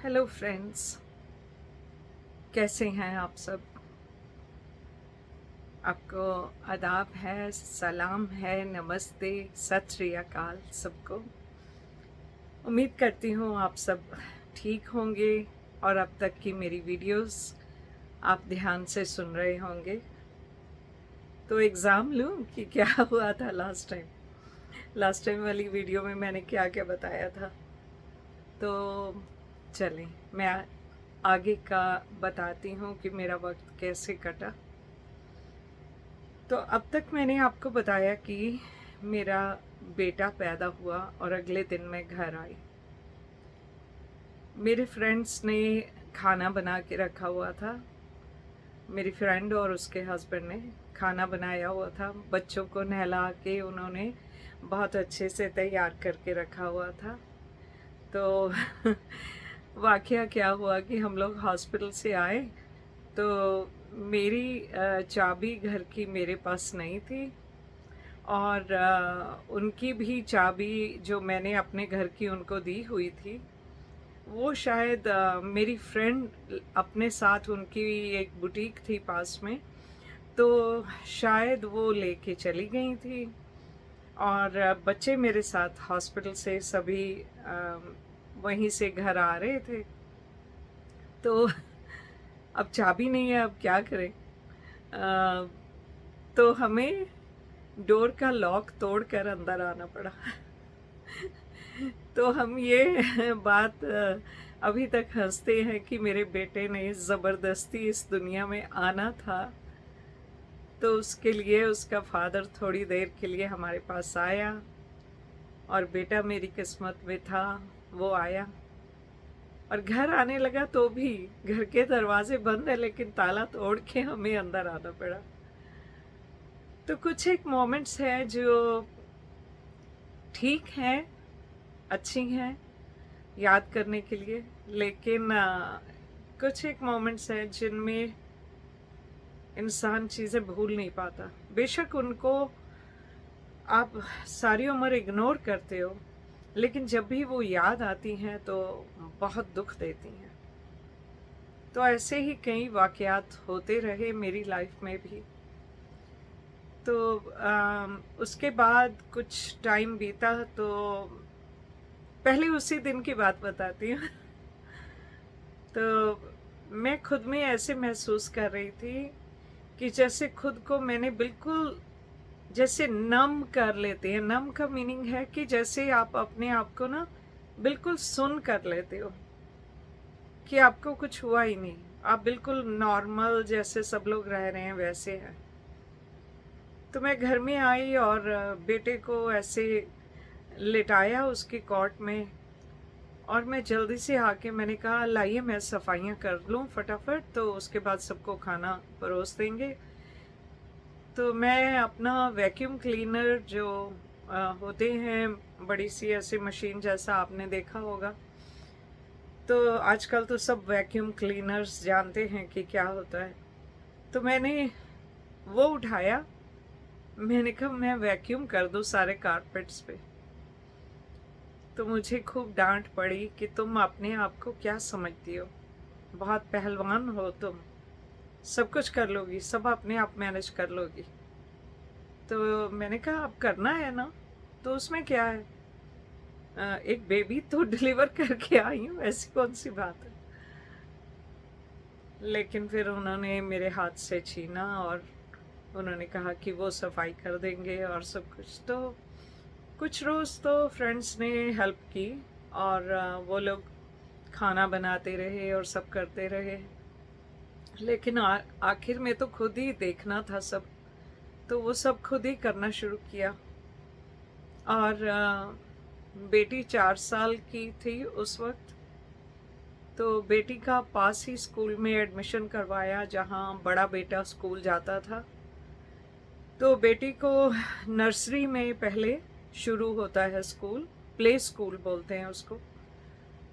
Hello friends, कैसे हैं आप सब। आपको आदाब है, सलाम है, नमस्ते, सत श्री अकाल सबको। उम्मीद करती हूँ आप सब ठीक होंगे और अब तक की मेरी वीडियोस आप ध्यान से सुन रहे होंगे। तो एग्ज़ाम लूँ कि क्या हुआ था लास्ट टाइम वाली वीडियो में मैंने क्या क्या बताया था। तो चलें, मैं आगे का बताती हूँ कि मेरा वक्त कैसे कटा। तो अब तक मैंने आपको बताया कि मेरा बेटा पैदा हुआ और अगले दिन मैं घर आई। मेरे फ्रेंड्स ने खाना बना के रखा हुआ था। मेरी फ्रेंड और उसके हस्बैंड ने खाना बनाया हुआ था। बच्चों को नहला के उन्होंने बहुत अच्छे से तैयार करके रखा हुआ था। तो वाकया क्या हुआ कि हम लोग हॉस्पिटल से आए तो मेरी चाबी घर की मेरे पास नहीं थी और उनकी भी चाबी जो मैंने अपने घर की उनको दी हुई थी वो शायद मेरी फ्रेंड अपने साथ, उनकी एक बुटीक थी पास में, तो शायद वो लेके चली गई थी। और बच्चे मेरे साथ हॉस्पिटल से सभी वहीं से घर आ रहे थे। तो अब चाबी नहीं है, अब क्या करें। तो हमें डोर का लॉक तोड़कर अंदर आना पड़ा। तो हम ये बात अभी तक हंसते हैं कि मेरे बेटे ने ज़बरदस्ती इस दुनिया में आना था, तो उसके लिए उसका फादर थोड़ी देर के लिए हमारे पास आया और बेटा मेरी किस्मत में था, वो आया और घर आने लगा तो भी घर के दरवाजे बंद है लेकिन ताला तोड़ के हमें अंदर आना पड़ा। तो कुछ एक मोमेंट्स हैं जो ठीक हैं, अच्छी हैं याद करने के लिए, लेकिन कुछ एक मोमेंट्स हैं जिनमें इंसान चीज़ें भूल नहीं पाता। बेशक उनको आप सारी उम्र इग्नोर करते हो, लेकिन जब भी वो याद आती हैं तो बहुत दुख देती हैं। तो ऐसे ही कई वाक़यात होते रहे मेरी लाइफ में भी। तो उसके बाद कुछ टाइम बीता तो पहले उसी दिन की बात बताती हूँ। तो मैं खुद में ऐसे महसूस कर रही थी कि जैसे खुद को मैंने बिल्कुल जैसे नम कर लेते हैं। नम का मीनिंग है कि जैसे आप अपने आप को ना बिल्कुल सुन कर लेते हो कि आपको कुछ हुआ ही नहीं, आप बिल्कुल नॉर्मल जैसे सब लोग रह रहे हैं वैसे हैं। तो मैं घर में आई और बेटे को ऐसे लिटाया उसकी कॉट में और मैं जल्दी से आके मैंने कहा लाइए मैं सफाइयाँ कर लूँ फटाफट, तो उसके बाद सबको खाना परोस देंगे। तो मैं अपना वैक्यूम क्लीनर जो होते हैं बड़ी सी ऐसी मशीन जैसा आपने देखा होगा, तो आजकल तो सब वैक्यूम क्लीनर्स जानते हैं कि क्या होता है। तो मैंने वो उठाया, मैंने कहा मैं वैक्यूम कर दूँ सारे कारपेट्स पे। तो मुझे खूब डांट पड़ी कि तुम अपने आप को क्या समझती हो, बहुत पहलवान हो तुम, सब कुछ कर लोगी, सब अपने आप मैनेज कर लोगी। तो मैंने कहा अब करना है ना, तो उसमें क्या है, एक बेबी तो डिलीवर करके आई हूँ, ऐसी कौन सी बात है। लेकिन फिर उन्होंने मेरे हाथ से छीना और उन्होंने कहा कि वो सफाई कर देंगे और सब कुछ। तो कुछ रोज़ तो फ्रेंड्स ने हेल्प की और वो लोग खाना बनाते रहे और सब करते रहे, लेकिन आखिर में तो खुद ही देखना था सब, तो वो सब खुद ही करना शुरू किया। और बेटी 4 साल की थी उस वक्त, तो बेटी का पास ही स्कूल में एडमिशन करवाया जहाँ बड़ा बेटा स्कूल जाता था। तो बेटी को नर्सरी में पहले शुरू होता है स्कूल, प्ले स्कूल बोलते हैं उसको।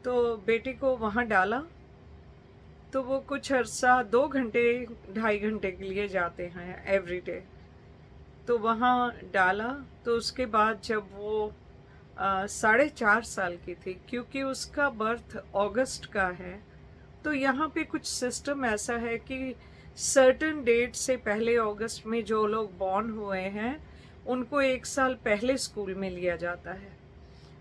तो बेटी को वहाँ डाला, तो वो कुछ अर्सा 2 घंटे 2.5 घंटे के लिए जाते हैं एवरी डे। तो वहाँ डाला, तो उसके बाद जब वो 4.5 साल की थी, क्योंकि उसका बर्थ अगस्त का है। तो यहाँ पे कुछ सिस्टम ऐसा है कि सर्टेन डेट से पहले अगस्त में जो लोग बॉर्न हुए हैं उनको 1 साल पहले स्कूल में लिया जाता है।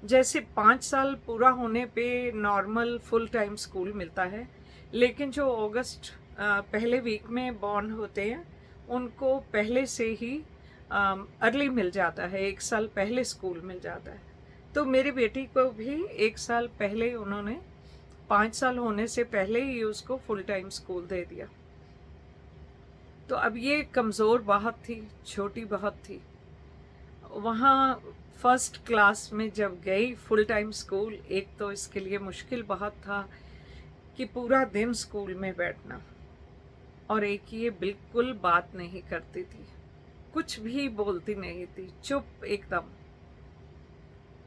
जैसे 5 साल पूरा होने पे नॉर्मल फुल टाइम स्कूल मिलता है, लेकिन जो अगस्त पहले वीक में बॉर्न होते हैं उनको पहले से ही अर्ली मिल जाता है, 1 साल पहले स्कूल मिल जाता है। तो मेरी बेटी को भी 1 साल पहले उन्होंने 5 साल होने से पहले ही उसको फुल टाइम स्कूल दे दिया। तो अब ये कमज़ोर बहुत थी, छोटी बहुत थी। वहाँ फर्स्ट क्लास में जब गई फुल टाइम स्कूल, एक तो इसके लिए मुश्किल बहुत था कि पूरा दिन स्कूल में बैठना, और एक ये बिल्कुल बात नहीं करती थी, कुछ भी बोलती नहीं थी, चुप एकदम।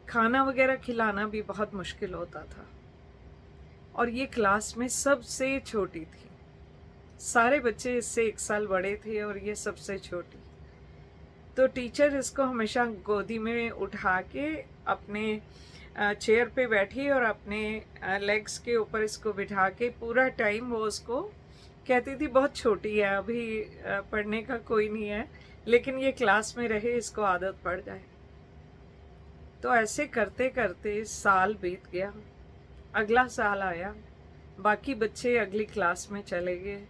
खाना वगैरह खिलाना भी बहुत मुश्किल होता था, और ये क्लास में सबसे छोटी थी। सारे बच्चे इससे 1 साल बड़े थे और ये सबसे छोटी। तो टीचर इसको हमेशा गोदी में उठा के अपने चेयर पे बैठी और अपने लेग्स के ऊपर इसको बिठा के पूरा टाइम वो उसको कहती थी बहुत छोटी है, अभी पढ़ने का कोई नहीं है, लेकिन ये क्लास में रहे, इसको आदत पड़ जाए। तो ऐसे करते करते साल बीत गया, अगला साल आया, बाकी बच्चे अगली क्लास में चले गए,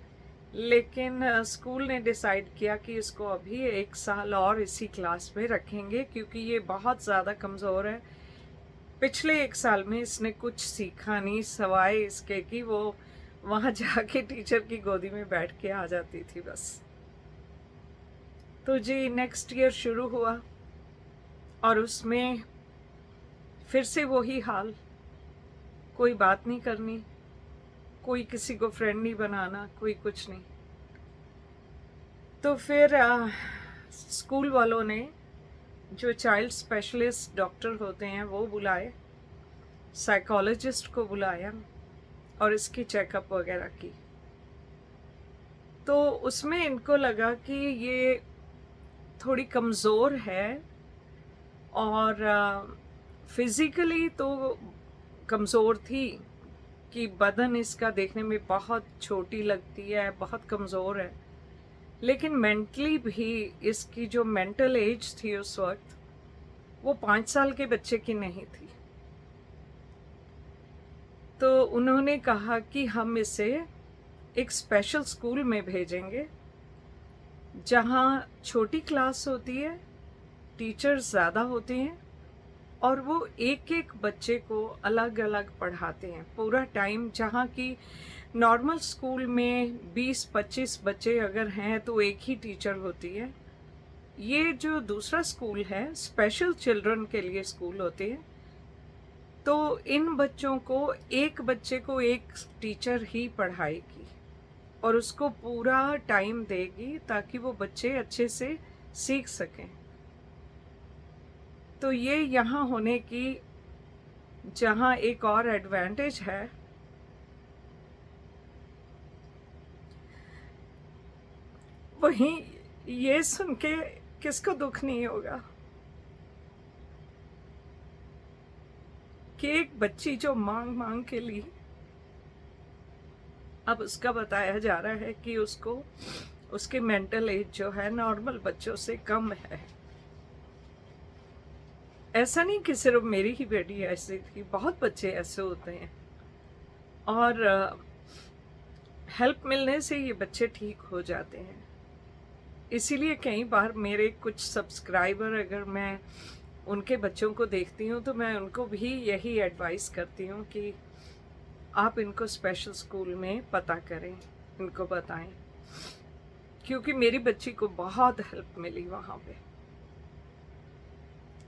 लेकिन स्कूल ने डिसाइड किया कि इसको अभी 1 साल और इसी क्लास में रखेंगे, क्योंकि ये बहुत ज़्यादा कमज़ोर है। पिछले 1 साल में इसने कुछ सीखा नहीं, सवाए इसके कि वो वहाँ जाके टीचर की गोदी में बैठ के आ जाती थी बस। तो जी नेक्स्ट ईयर शुरू हुआ और उसमें फिर से वही हाल, कोई बात नहीं करनी, कोई किसी को फ्रेंड नहीं बनाना, कोई कुछ नहीं। तो फिर स्कूल वालों ने जो चाइल्ड स्पेशलिस्ट डॉक्टर होते हैं वो बुलाए, साइकोलॉजिस्ट को बुलाया और इसकी चेकअप वगैरह की। तो उसमें इनको लगा कि ये थोड़ी कमज़ोर है और फिज़िकली तो कमज़ोर थी कि बदन इसका देखने में बहुत छोटी लगती है, बहुत कमज़ोर है, लेकिन मेंटली भी इसकी जो मेंटल एज थी उस वक्त वो 5 साल के बच्चे की नहीं थी। तो उन्होंने कहा कि हम इसे एक स्पेशल स्कूल में भेजेंगे जहाँ छोटी क्लास होती है, टीचर्स ज़्यादा होते हैं और वो एक एक बच्चे को अलग अलग पढ़ाते हैं पूरा टाइम। जहाँ की नॉर्मल स्कूल में 20-25 बच्चे अगर हैं तो एक ही टीचर होती है, ये जो दूसरा स्कूल है स्पेशल चिल्ड्रन के लिए स्कूल होते हैं, तो इन बच्चों को एक बच्चे को एक टीचर ही पढ़ाएगी और उसको पूरा टाइम देगी ताकि वो बच्चे अच्छे से सीख सकें। तो ये यहाँ होने की जहाँ एक और एडवांटेज है, वहीं ये सुन के किसको दुख नहीं होगा कि एक बच्ची जो मांग मांग के लिए अब उसका बताया जा रहा है कि उसको उसके मेंटल एज जो है नॉर्मल बच्चों से कम है। ऐसा नहीं कि सिर्फ मेरी ही बेटी ऐसी थी, बहुत बच्चे ऐसे होते हैं और हेल्प मिलने से ये बच्चे ठीक हो जाते हैं। इसीलिए कई बार मेरे कुछ सब्सक्राइबर, अगर मैं उनके बच्चों को देखती हूँ तो मैं उनको भी यही एडवाइस करती हूँ कि आप इनको स्पेशल स्कूल में पता करें, इनको बताएं, क्योंकि मेरी बच्ची को बहुत हेल्प मिली वहाँ पे।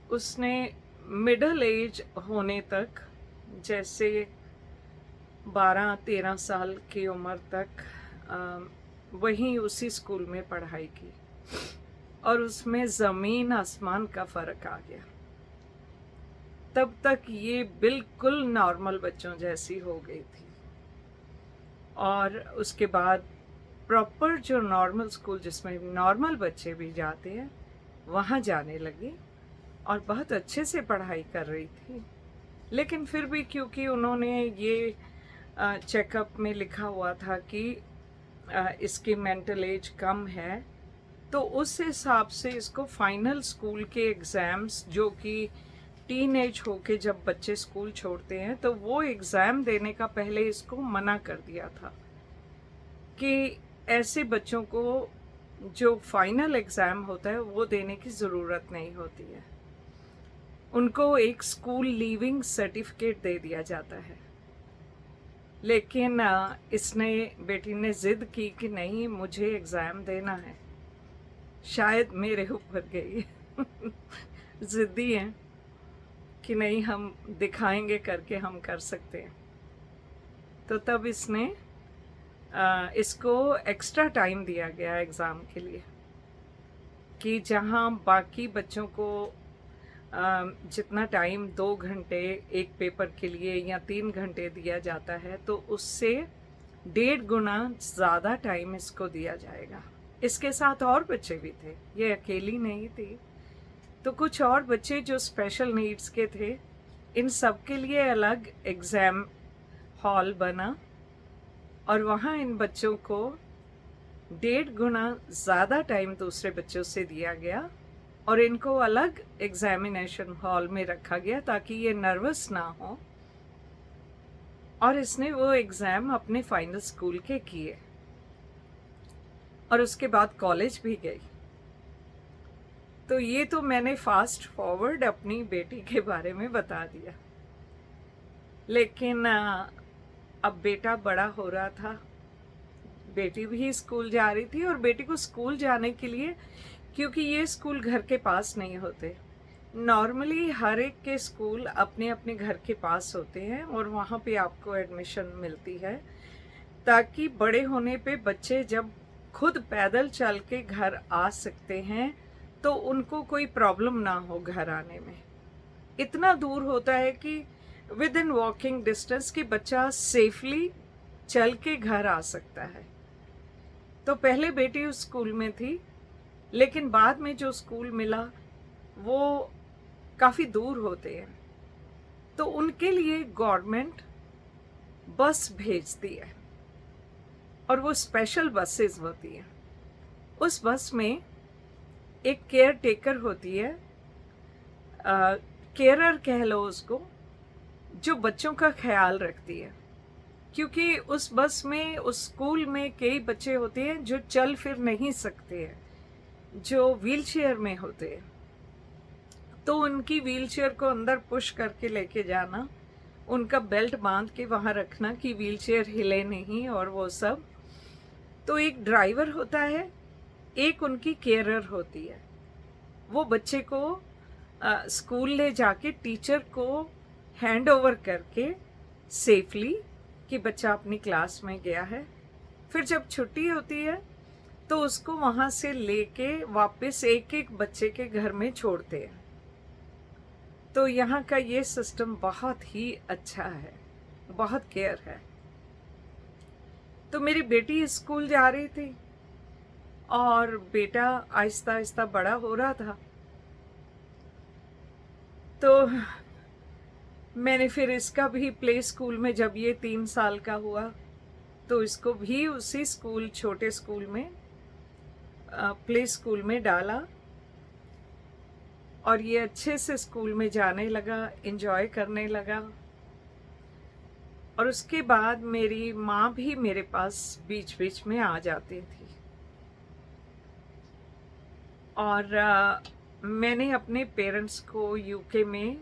उसने मिडिल एज होने तक, जैसे 12-13 साल की उम्र तक वहीं उसी स्कूल में पढ़ाई की और उसमें ज़मीन आसमान का फ़र्क आ गया। तब तक ये बिल्कुल नॉर्मल बच्चों जैसी हो गई थी और उसके बाद प्रॉपर जो नॉर्मल स्कूल जिसमें नॉर्मल बच्चे भी जाते हैं वहाँ जाने लगी और बहुत अच्छे से पढ़ाई कर रही थी। लेकिन फिर भी क्योंकि उन्होंने ये चेकअप में लिखा हुआ था कि इसकी मेंटल एज कम है, तो उस हिसाब से इसको फाइनल स्कूल के एग्ज़ाम्स, जो कि टीन एज होके जब बच्चे स्कूल छोड़ते हैं, तो वो एग्ज़ाम देने का पहले इसको मना कर दिया था कि ऐसे बच्चों को जो फाइनल एग्ज़ाम होता है वो देने की ज़रूरत नहीं होती है। उनको एक स्कूल लीविंग सर्टिफिकेट दे दिया जाता है। लेकिन इसने बेटी ने ज़िद की कि नहीं, मुझे एग्ज़ाम देना है। शायद मेरे ऊपर गई ज़िद्दी हैं कि नहीं, हम दिखाएंगे करके हम कर सकते हैं। तो तब इसको एक्स्ट्रा टाइम दिया गया एग्ज़ाम के लिए, कि जहाँ बाकी बच्चों को जितना टाइम 2 घंटे एक पेपर के लिए या 3 घंटे दिया जाता है, तो उससे 1.5 गुना ज़्यादा टाइम इसको दिया जाएगा। इसके साथ और बच्चे भी थे, ये अकेली नहीं थी। तो कुछ और बच्चे जो स्पेशल नीड्स के थे, इन सब के लिए अलग एग्ज़ाम हॉल बना और वहाँ इन बच्चों को 1.5 गुना ज़्यादा टाइम दूसरे बच्चों से दिया गया और इनको अलग एग्जामिनेशन हॉल में रखा गया ताकि ये नर्वस ना हो। और इसने वो एग्ज़ाम अपने फाइनल स्कूल के किए और उसके बाद कॉलेज भी गई। तो ये तो मैंने फास्ट फॉरवर्ड अपनी बेटी के बारे में बता दिया। लेकिन अब बेटा बड़ा हो रहा था, बेटी भी स्कूल जा रही थी, और बेटी को स्कूल जाने के लिए, क्योंकि ये स्कूल घर के पास नहीं होते, नॉर्मली हर एक के स्कूल अपने अपने घर के पास होते हैं और वहाँ पे आपको एडमिशन मिलती है, ताकि बड़े होने पे बच्चे जब खुद पैदल चल के घर आ सकते हैं तो उनको कोई प्रॉब्लम ना हो घर आने में। इतना दूर होता है कि विद इन वॉकिंग डिस्टेंस कि बच्चा सेफली चल के घर आ सकता है। तो पहले बेटी उस स्कूल में थी, लेकिन बाद में जो स्कूल मिला वो काफ़ी दूर होते हैं, तो उनके लिए गवर्नमेंट बस भेजती है और वो स्पेशल बसेस होती हैं। उस बस में एक केयर टेकर होती है, केयरर कह लो उसको, जो बच्चों का ख्याल रखती है। क्योंकि उस बस में, उस स्कूल में कई बच्चे होते हैं जो चल फिर नहीं सकते हैं, जो व्हीलचेयर में होते हैं। तो उनकी व्हीलचेयर को अंदर पुश करके लेके जाना, उनका बेल्ट बांध के वहाँ रखना कि व्हीलचेयर हिले नहीं और वो सब। तो एक ड्राइवर होता है, एक उनकी केयरर होती है। वो बच्चे को स्कूल ले जाके टीचर को हैंड ओवर करके सेफली कि बच्चा अपनी क्लास में गया है, फिर जब छुट्टी होती है तो उसको वहाँ से लेके वापस एक एक बच्चे के घर में छोड़ते हैं। तो यहाँ का ये सिस्टम बहुत ही अच्छा है, बहुत केयर है। तो मेरी बेटी स्कूल जा रही थी और बेटा आहिस्ता आहिस्ता बड़ा हो रहा था। तो मैंने फिर इसका भी प्ले स्कूल में, जब ये 3 साल का हुआ तो इसको भी उसी स्कूल, छोटे स्कूल में, प्ले स्कूल में डाला और ये अच्छे से स्कूल में जाने लगा, एंजॉय करने लगा। और उसके बाद मेरी माँ भी मेरे पास बीच बीच में आ जाती थी और मैंने अपने पेरेंट्स को यूके में,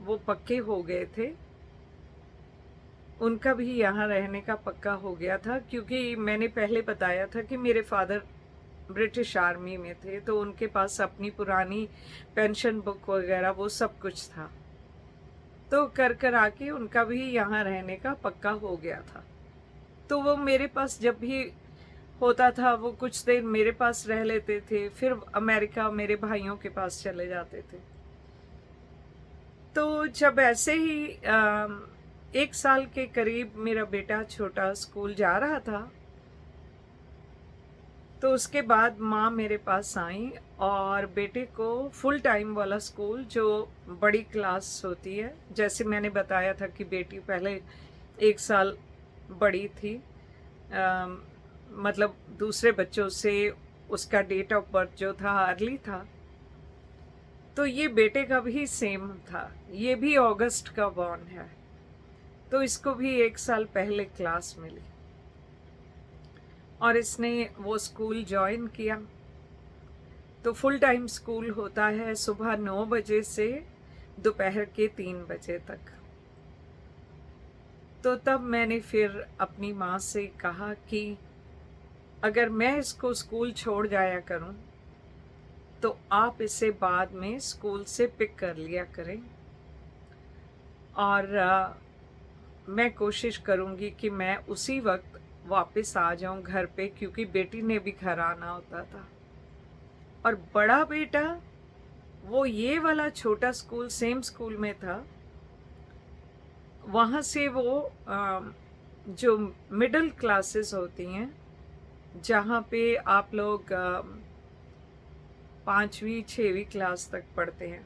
वो पक्के हो गए थे, उनका भी यहाँ रहने का पक्का हो गया था, क्योंकि मैंने पहले बताया था कि मेरे फादर ब्रिटिश आर्मी में थे, तो उनके पास अपनी पुरानी पेंशन बुक वगैरह वो सब कुछ था। तो कर आके उनका भी यहाँ रहने का पक्का हो गया था। तो वो मेरे पास जब भी होता था वो कुछ देर मेरे पास रह लेते थे, फिर अमेरिका मेरे भाइयों के पास चले जाते थे। तो जब ऐसे ही 1 साल के करीब मेरा बेटा छोटा स्कूल जा रहा था, तो उसके बाद माँ मेरे पास आई और बेटे को फुल टाइम वाला स्कूल, जो बड़ी क्लास होती है, जैसे मैंने बताया था कि बेटी पहले 1 साल बड़ी थी, मतलब दूसरे बच्चों से उसका डेट ऑफ बर्थ जो था अर्ली था, तो ये बेटे का भी सेम था। ये भी अगस्त का बॉर्न है, तो इसको भी 1 साल पहले क्लास मिली और इसने वो स्कूल ज्वाइन किया। तो फुल टाइम स्कूल होता है सुबह 9 बजे से दोपहर के 3 बजे तक। तो तब मैंने फिर अपनी माँ से कहा कि अगर मैं इसको स्कूल छोड़ जाया करूं तो आप इसे बाद में स्कूल से पिक कर लिया करें, और मैं कोशिश करूंगी कि मैं उसी वक्त वापस आ जाऊं घर पे, क्योंकि बेटी ने भी घर आना होता था। और बड़ा बेटा वो ये वाला छोटा स्कूल सेम स्कूल में था, वहाँ से वो जो मिडिल क्लासेस होती हैं, जहाँ पे आप लोग 5वीं 6वीं क्लास तक पढ़ते हैं,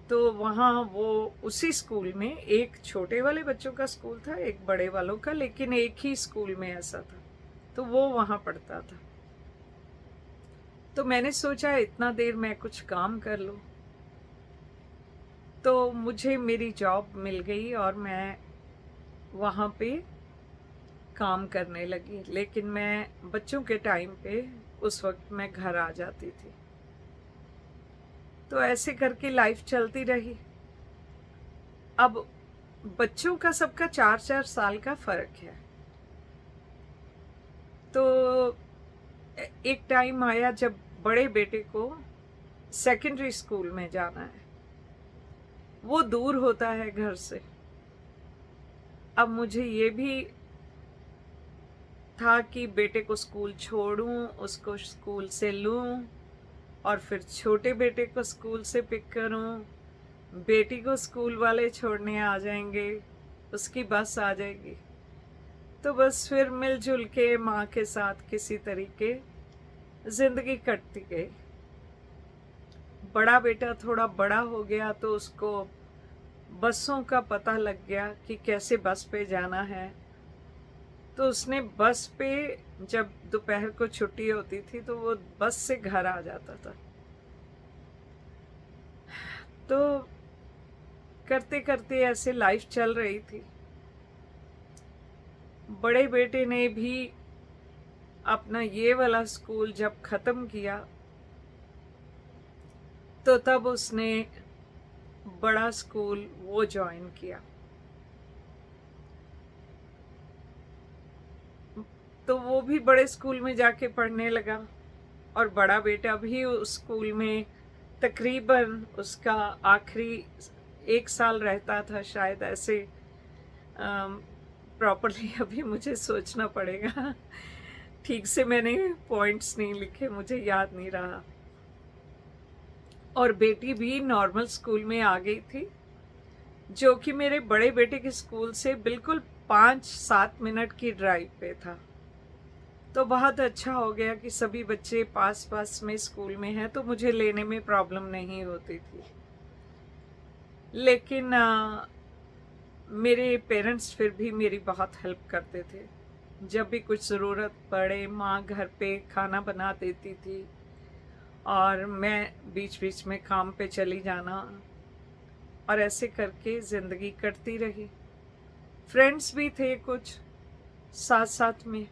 तो वहाँ वो उसी स्कूल में एक छोटे वाले बच्चों का स्कूल था, एक बड़े वालों का, लेकिन एक ही स्कूल में ऐसा था, तो वो वहाँ पढ़ता था। तो मैंने सोचा इतना देर मैं कुछ काम कर लूँ, तो मुझे मेरी जॉब मिल गई और मैं वहाँ पे काम करने लगी। लेकिन मैं बच्चों के टाइम पे उस वक्त मैं घर आ जाती थी। तो ऐसे करके लाइफ चलती रही। अब बच्चों का सबका 4-4 साल का फ़र्क है। तो एक टाइम आया जब बड़े बेटे को सेकेंडरी स्कूल में जाना है, वो दूर होता है घर से। अब मुझे ये भी था कि बेटे को स्कूल छोड़ूं, उसको स्कूल से लूं और फिर छोटे बेटे को स्कूल से पिक करूं, बेटी को स्कूल वाले छोड़ने आ जाएंगे, उसकी बस आ जाएगी, तो बस फिर मिलजुल के माँ के साथ किसी तरीके ज़िंदगी कटती गई। बड़ा बेटा थोड़ा बड़ा हो गया तो उसको बसों का पता लग गया कि कैसे बस पे जाना है, तो उसने बस पे, जब दोपहर को छुट्टी होती थी तो वो बस से घर आ जाता था। तो करते करते ऐसे लाइफ चल रही थी। बड़े बेटे ने भी अपना ये वाला स्कूल जब ख़त्म किया तो तब उसने बड़ा स्कूल वो ज्वाइन किया। तो वो भी बड़े स्कूल में जाके पढ़ने लगा और बड़ा बेटा भी उस स्कूल में तकरीबन उसका आखिरी 1 साल रहता था शायद, ऐसे प्रॉपरली अभी मुझे सोचना पड़ेगा, ठीक से मैंने पॉइंट्स नहीं लिखे, मुझे याद नहीं रहा। और बेटी भी नॉर्मल स्कूल में आ गई थी, जो कि मेरे बड़े बेटे के स्कूल से बिल्कुल 5-7 मिनट की ड्राइव पे था। तो बहुत अच्छा हो गया कि सभी बच्चे पास पास में स्कूल में हैं, तो मुझे लेने में प्रॉब्लम नहीं होती थी। लेकिन मेरे पेरेंट्स फिर भी मेरी बहुत हेल्प करते थे। जब भी कुछ ज़रूरत पड़े माँ घर पे खाना बना देती थी और मैं बीच बीच में काम पे चली जाना, और ऐसे करके ज़िंदगी कटती रही। फ्रेंड्स भी थे कुछ साथ साथ में,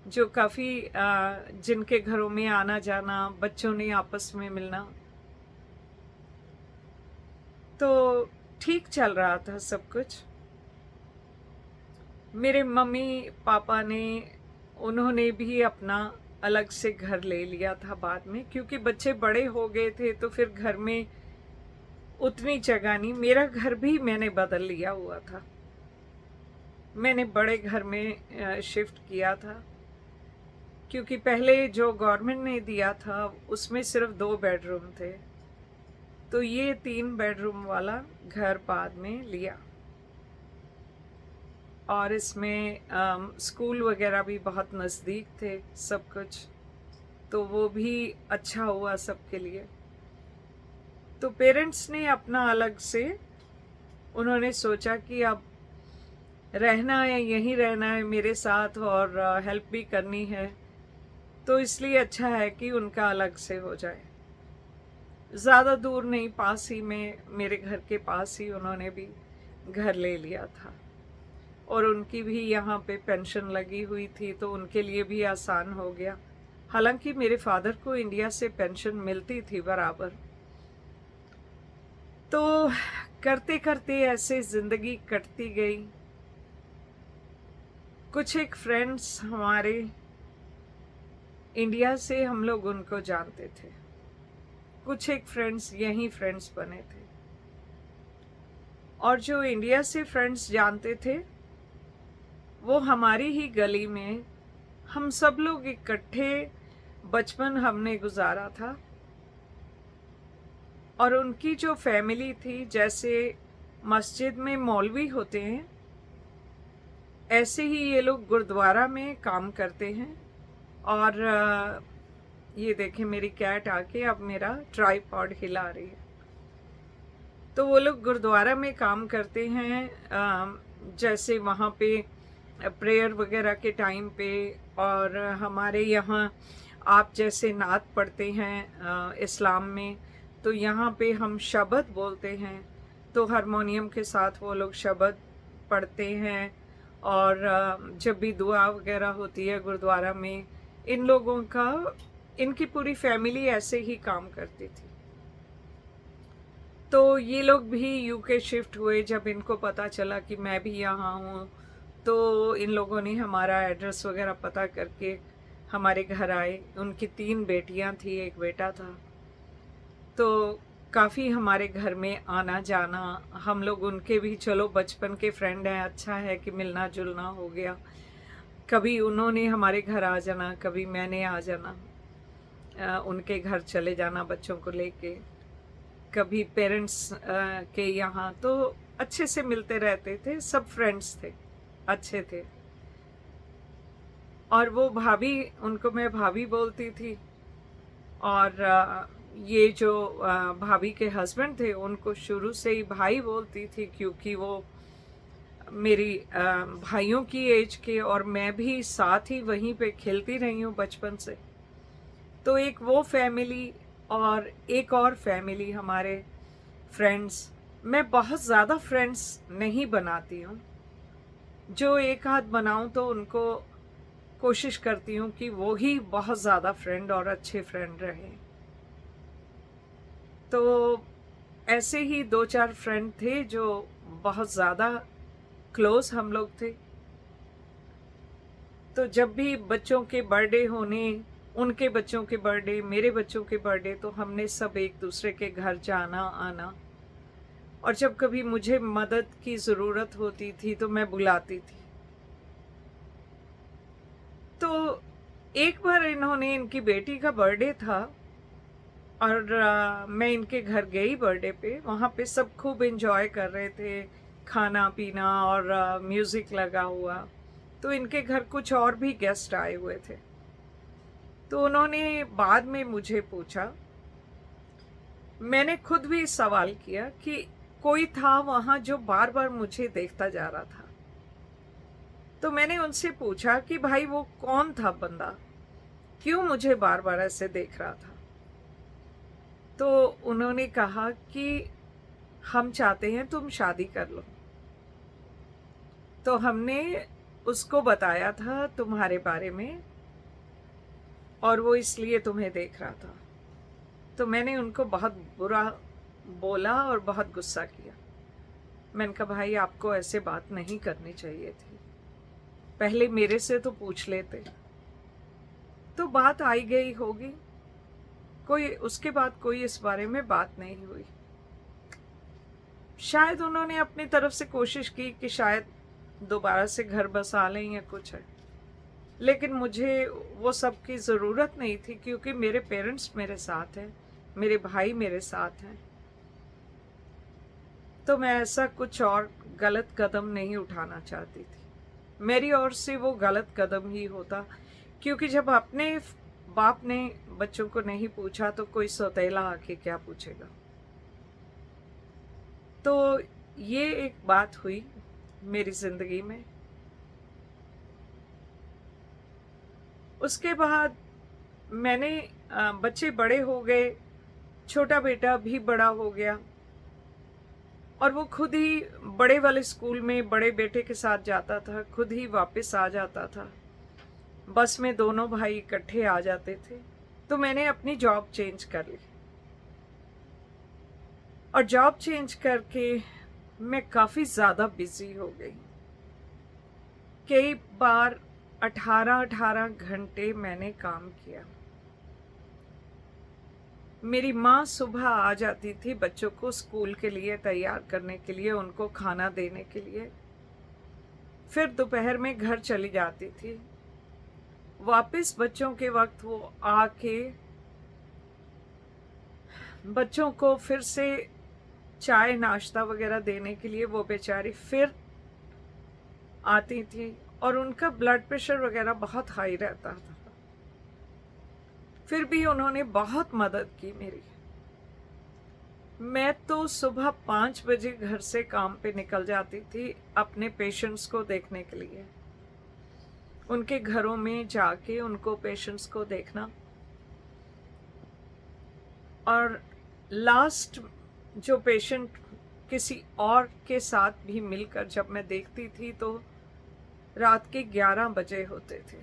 जो काफ़ी जिनके घरों में आना जाना, बच्चों ने आपस में मिलना, तो ठीक चल रहा था सब कुछ। मेरे मम्मी पापा ने, उन्होंने भी अपना अलग से घर ले लिया था बाद में, क्योंकि बच्चे बड़े हो गए थे तो फिर घर में उतनी जगह नहीं। मेरा घर भी मैंने बदल लिया हुआ था, मैंने बड़े घर में शिफ्ट किया था, क्योंकि पहले जो गवर्नमेंट ने दिया था उसमें सिर्फ 2 बेडरूम थे, तो ये 3 बेडरूम वाला घर बाद में लिया। और इसमें स्कूल वगैरह भी बहुत नज़दीक थे सब कुछ, तो वो भी अच्छा हुआ सबके लिए। तो पेरेंट्स ने अपना अलग से उन्होंने सोचा कि अब रहना है, यहीं रहना है मेरे साथ और हेल्प भी करनी है, तो इसलिए अच्छा है कि उनका अलग से हो जाए। ज़्यादा दूर नहीं, पास ही में, मेरे घर के पास ही उन्होंने भी घर ले लिया था। और उनकी भी यहाँ पे पेंशन लगी हुई थी, तो उनके लिए भी आसान हो गया। हालांकि मेरे फादर को इंडिया से पेंशन मिलती थी बराबर। तो करते करते ऐसे ज़िंदगी कटती गई। कुछ एक फ्रेंड्स हमारे इंडिया से, हम लोग उनको जानते थे। कुछ एक फ्रेंड्स यहीं फ्रेंड्स बने थे, और जो इंडिया से फ्रेंड्स जानते थे वो हमारी ही गली में, हम सब लोग इकट्ठे बचपन हमने गुजारा था। और उनकी जो फैमिली थी, जैसे मस्जिद में मौलवी होते हैं, ऐसे ही ये लोग गुरुद्वारा में काम करते हैं। और ये देखें मेरी कैट आके अब मेरा ट्राइपॉड हिला रही है। तो वो लोग गुरुद्वारा में काम करते हैं, जैसे वहाँ पे प्रेयर वगैरह के टाइम पे। और हमारे यहाँ आप जैसे नात पढ़ते हैं इस्लाम में, तो यहाँ पे हम शबद बोलते हैं, तो हारमोनियम के साथ वो लोग शबद पढ़ते हैं। और जब भी दुआ वगैरह होती है गुरुद्वारा में, इन लोगों का, इनकी पूरी फैमिली ऐसे ही काम करती थी। तो ये लोग भी यूके शिफ्ट हुए जब इनको पता चला कि मैं भी यहाँ हूँ, तो इन लोगों ने हमारा एड्रेस वगैरह पता करके हमारे घर आए। उनकी 3 बेटियाँ थी, 1 बेटा था, तो काफ़ी हमारे घर में आना जाना। हम लोग उनके भी, चलो बचपन के फ्रेंड हैं, अच्छा है कि मिलना जुलना हो गया। कभी उन्होंने हमारे घर आ जाना, कभी मैंने आ जाना, उनके घर चले जाना बच्चों को लेके, कभी पेरेंट्स के यहाँ। तो अच्छे से मिलते रहते थे, सब फ्रेंड्स थे, अच्छे थे। और वो भाभी, उनको मैं भाभी बोलती थी। और ये जो भाभी के हस्बैंड थे, उनको शुरू से ही भाई बोलती थी, क्योंकि वो मेरी भाइयों की एज के, और मैं भी साथ ही वहीं पे खेलती रही हूँ बचपन से। तो एक वो फैमिली और एक और फैमिली हमारे फ्रेंड्स। मैं बहुत ज़्यादा फ्रेंड्स नहीं बनाती हूँ, जो एक आध बनाऊँ तो उनको कोशिश करती हूँ कि वो ही बहुत ज़्यादा फ्रेंड और अच्छे फ्रेंड रहे। तो ऐसे ही 2-4 फ्रेंड थे जो बहुत ज़्यादा क्लोज हम लोग थे। तो जब भी बच्चों के बर्थडे होने, उनके बच्चों के बर्थडे, मेरे बच्चों के बर्थडे, तो हमने सब एक दूसरे के घर जाना आना। और जब कभी मुझे मदद की ज़रूरत होती थी तो मैं बुलाती थी। तो एक बार इन्होंने, इनकी बेटी का बर्थडे था, और मैं इनके घर गई बर्थडे पे। वहाँ पे सब खूब एंजॉय कर रहे थे, खाना पीना और म्यूज़िक लगा हुआ। तो इनके घर कुछ और भी गेस्ट आए हुए थे। तो उन्होंने बाद में मुझे पूछा, मैंने खुद भी सवाल किया कि कोई था वहाँ जो बार बार मुझे देखता जा रहा था। तो मैंने उनसे पूछा कि भाई वो कौन था बंदा, क्यों मुझे बार बार ऐसे देख रहा था। तो उन्होंने कहा कि हम चाहते हैं तुम शादी कर लो। तो हमने उसको बताया था तुम्हारे बारे में, और वो इसलिए तुम्हें देख रहा था। तो मैंने उनको बहुत बुरा बोला और बहुत गुस्सा किया। मैंने कहा भाई आपको ऐसे बात नहीं करनी चाहिए थी, पहले मेरे से तो पूछ लेते। तो बात आई गई होगी, कोई उसके बाद कोई इस बारे में बात नहीं हुई। शायद उन्होंने अपनी तरफ से कोशिश की कि शायद दोबारा से घर बसा लें या कुछ है, लेकिन मुझे वो सब की ज़रूरत नहीं थी, क्योंकि मेरे पेरेंट्स मेरे साथ हैं, मेरे भाई मेरे साथ हैं। तो मैं ऐसा कुछ और गलत कदम नहीं उठाना चाहती थी। मेरी ओर से वो गलत कदम ही होता, क्योंकि जब अपने बाप ने बच्चों को नहीं पूछा तो कोई सौतेला आके क्या पूछेगा। तो ये एक बात हुई मेरी जिंदगी में। उसके बाद मैंने बच्चे बड़े हो गए, छोटा बेटा भी बड़ा हो गया और वो खुद ही बड़े वाले स्कूल में बड़े बेटे के साथ जाता था, खुद ही वापस आ जाता था। बस में दोनों भाई इकट्ठे आ जाते थे। तो मैंने अपनी जॉब चेंज कर ली और जॉब चेंज करके मैं काफ़ी ज़्यादा बिजी हो गई। कई बार 18-18 घंटे मैंने काम किया। मेरी माँ सुबह आ जाती थी बच्चों को स्कूल के लिए तैयार करने के लिए, उनको खाना देने के लिए। फिर दोपहर में घर चली जाती थी। वापस बच्चों के वक्त वो आके बच्चों को फिर से चाय नाश्ता वगैरह देने के लिए वो बेचारी फिर आती थी और उनका ब्लड प्रेशर वगैरह बहुत हाई रहता था। फिर भी उन्होंने बहुत मदद की मेरी। मैं तो सुबह 5 बजे घर से काम पे निकल जाती थी अपने पेशेंट्स को देखने के लिए, उनके घरों में जाके उनको पेशेंट्स को देखना। और लास्ट जो पेशेंट किसी और के साथ भी मिलकर जब मैं देखती थी तो रात के 11 बजे होते थे।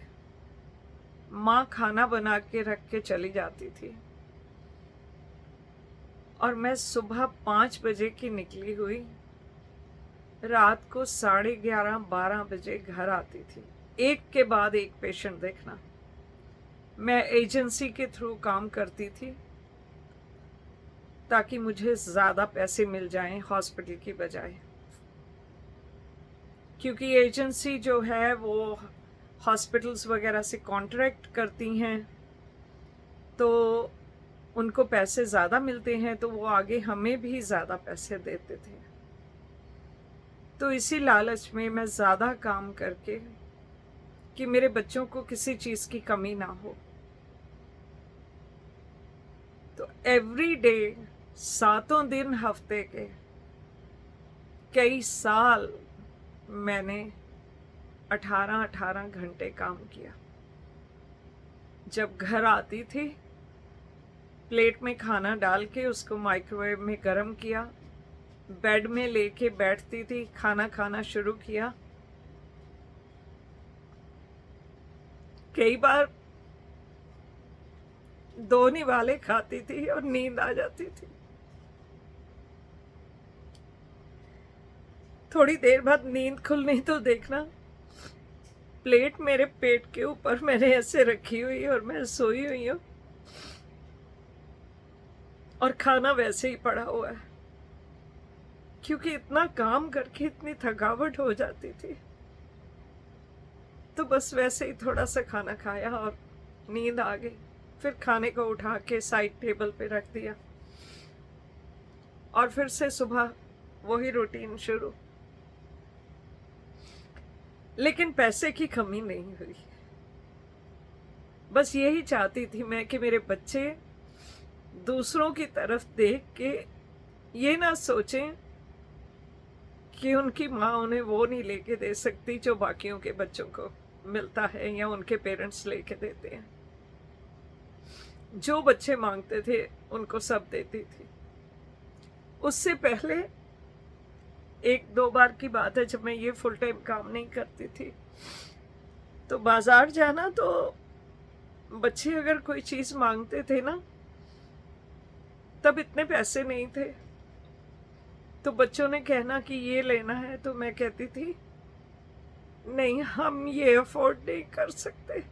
माँ खाना बना के रख के चली जाती थी और मैं सुबह 5 बजे की निकली हुई रात को 11:30-12 बजे घर आती थी। एक के बाद एक पेशेंट देखना। मैं एजेंसी के थ्रू काम करती थी ताकि मुझे ज़्यादा पैसे मिल जाएं हॉस्पिटल की बजाय, क्योंकि एजेंसी जो है वो हॉस्पिटल्स वगैरह से कॉन्ट्रैक्ट करती हैं तो उनको पैसे ज़्यादा मिलते हैं, तो वो आगे हमें भी ज़्यादा पैसे देते थे। तो इसी लालच में मैं ज़्यादा काम करके कि मेरे बच्चों को किसी चीज़ की कमी ना हो, तो एवरी डे 7 दिन हफ्ते के कई साल मैंने 18-18 घंटे काम किया। जब घर आती थी प्लेट में खाना डाल के उसको माइक्रोवेव में गर्म किया, बेड में लेके बैठती थी, खाना खाना शुरू किया। कई बार 2 निवाले खाती थी और नींद आ जाती थी। थोड़ी देर बाद नींद खुलनी तो देखना प्लेट मेरे पेट के ऊपर मैंने ऐसे रखी हुई और मैं सोई हुई हूँ और खाना वैसे ही पड़ा हुआ है, क्योंकि इतना काम करके इतनी थकावट हो जाती थी। तो बस वैसे ही थोड़ा सा खाना खाया और नींद आ गई। फिर खाने को उठा के साइड टेबल पे रख दिया और फिर से सुबह वही रूटीन शुरू। लेकिन पैसे की कमी नहीं हुई। बस यही चाहती थी मैं कि मेरे बच्चे दूसरों की तरफ देख के ये ना सोचें कि उनकी माँ उन्हें वो नहीं लेके दे सकती जो बाकियों के बच्चों को मिलता है या उनके पेरेंट्स लेके देते हैं। जो बच्चे मांगते थे उनको सब देती थी। उससे पहले 1-2 बार की बात है जब मैं ये फुल टाइम काम नहीं करती थी, तो बाजार जाना तो बच्चे अगर कोई चीज मांगते थे ना, तब इतने पैसे नहीं थे, तो बच्चों ने कहना कि ये लेना है, तो मैं कहती थी नहीं, हम ये अफोर्ड नहीं कर सकते।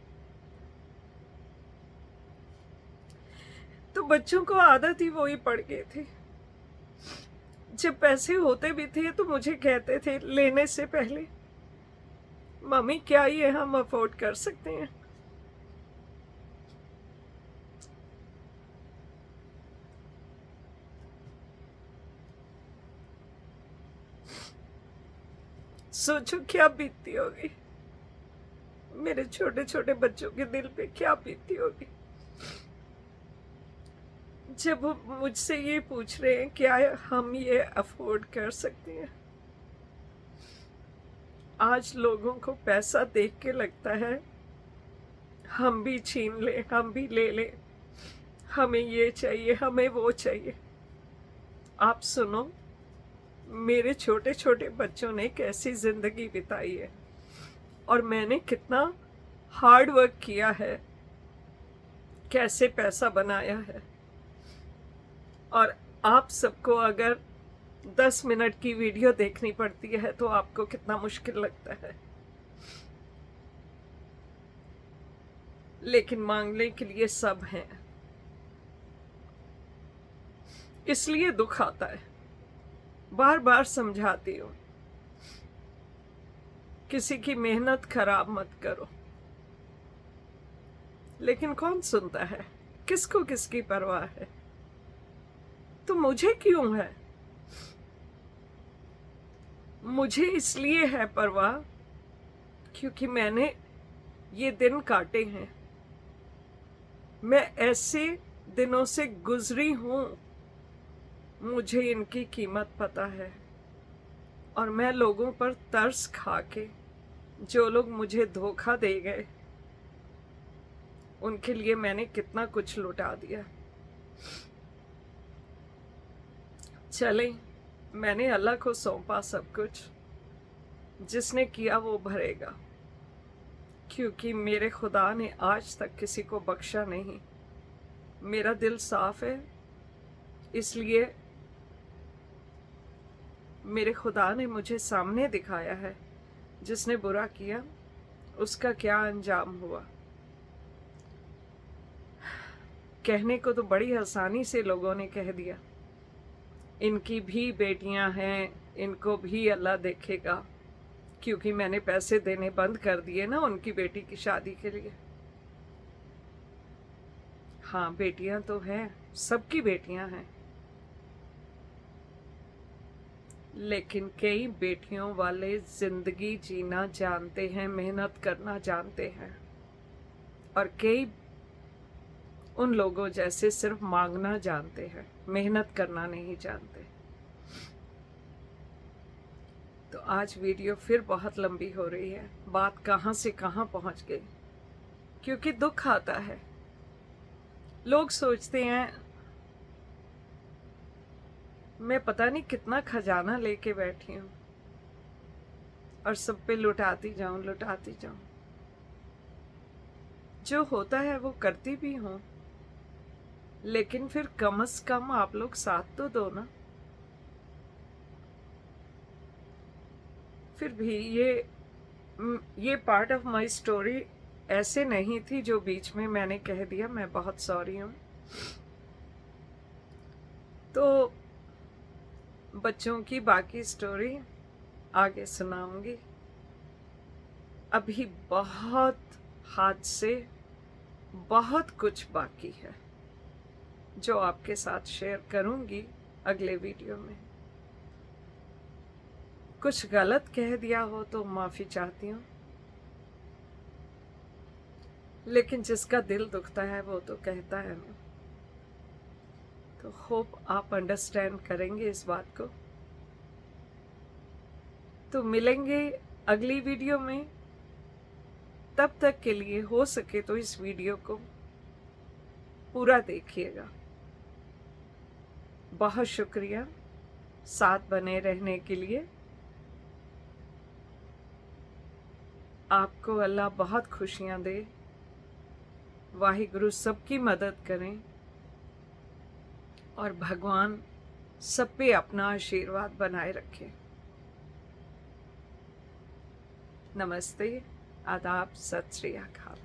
तो बच्चों को आदत ही वही पड़ गई थी। जब पैसे होते भी थे तो मुझे कहते थे लेने से पहले, मम्मी क्या ये हम अफोर्ड कर सकते हैं? सोचो क्या बीतती होगी। मेरे छोटे छोटे बच्चों के दिल पे क्या बीती होगी जब वो मुझसे ये पूछ रहे हैं क्या हम ये अफोर्ड कर सकते हैं। आज लोगों को पैसा देख के लगता है हम भी छीन ले, हम भी ले ले, हमें ये चाहिए, हमें वो चाहिए। आप सुनो, मेरे छोटे छोटे बच्चों ने कैसी जिंदगी बिताई है और मैंने कितना हार्ड वर्क किया है, कैसे पैसा बनाया है। और आप सबको अगर 10 मिनट की वीडियो देखनी पड़ती है तो आपको कितना मुश्किल लगता है, लेकिन मांगने के लिए सब हैं। इसलिए दुख आता है। बार बार समझाती हूँ, किसी की मेहनत खराब मत करो, लेकिन कौन सुनता है? किसको किसकी परवाह है? तो मुझे क्यों है? मुझे इसलिए है परवाह क्योंकि मैंने ये दिन काटे हैं। मैं ऐसे दिनों से गुजरी हूं, मुझे इनकी कीमत पता है। और मैं लोगों पर तरस खा के, जो लोग मुझे धोखा दे गए, उनके लिए मैंने कितना कुछ लुटा दिया। चले, मैंने अल्लाह को सौंपा सब कुछ, जिसने किया वो भरेगा, क्योंकि मेरे खुदा ने आज तक किसी को बख्शा नहीं। मेरा दिल साफ है, इसलिए मेरे खुदा ने मुझे सामने दिखाया है जिसने बुरा किया उसका क्या अंजाम हुआ। कहने को तो बड़ी आसानी से लोगों ने कह दिया, इनकी भी बेटियां हैं, इनको भी अल्लाह देखेगा, क्योंकि मैंने पैसे देने बंद कर दिए ना उनकी बेटी की शादी के लिए। हाँ, बेटियां तो हैं, सबकी बेटियां हैं, लेकिन कई बेटियों वाले जिंदगी जीना जानते हैं, मेहनत करना जानते हैं, और कई उन लोगों जैसे सिर्फ मांगना जानते हैं, मेहनत करना नहीं जानते। तो आज वीडियो फिर बहुत लंबी हो रही है, बात कहाँ से कहाँ पहुँच गई, क्योंकि दुख आता है। लोग सोचते हैं मैं पता नहीं कितना खजाना लेके बैठी हूँ और सब पे लुटाती जाऊं, लुटाती जाऊं। जो होता है वो करती भी हूँ, लेकिन फिर कम से कम आप लोग साथ तो दो ना। फिर भी ये पार्ट ऑफ माय स्टोरी ऐसे नहीं थी जो बीच में मैंने कह दिया। मैं बहुत सॉरी हूँ। तो बच्चों की बाकी स्टोरी आगे सुनाऊंगी। अभी बहुत हादसे, बहुत कुछ बाकी है जो आपके साथ शेयर करूंगी अगले वीडियो में। कुछ गलत कह दिया हो तो माफ़ी चाहती हूँ, लेकिन जिसका दिल दुखता है वो तो कहता है ना। तो होप आप अंडरस्टैंड करेंगे इस बात को। तो मिलेंगे अगली वीडियो में। तब तक के लिए हो सके तो इस वीडियो को पूरा देखिएगा। बहुत शुक्रिया साथ बने रहने के लिए। आपको अल्लाह बहुत खुशियां दे, वाहिगुरु सबकी मदद करें और भगवान सब पे अपना आशीर्वाद बनाए रखे। नमस्ते, आदाब, सत श्री अकाल।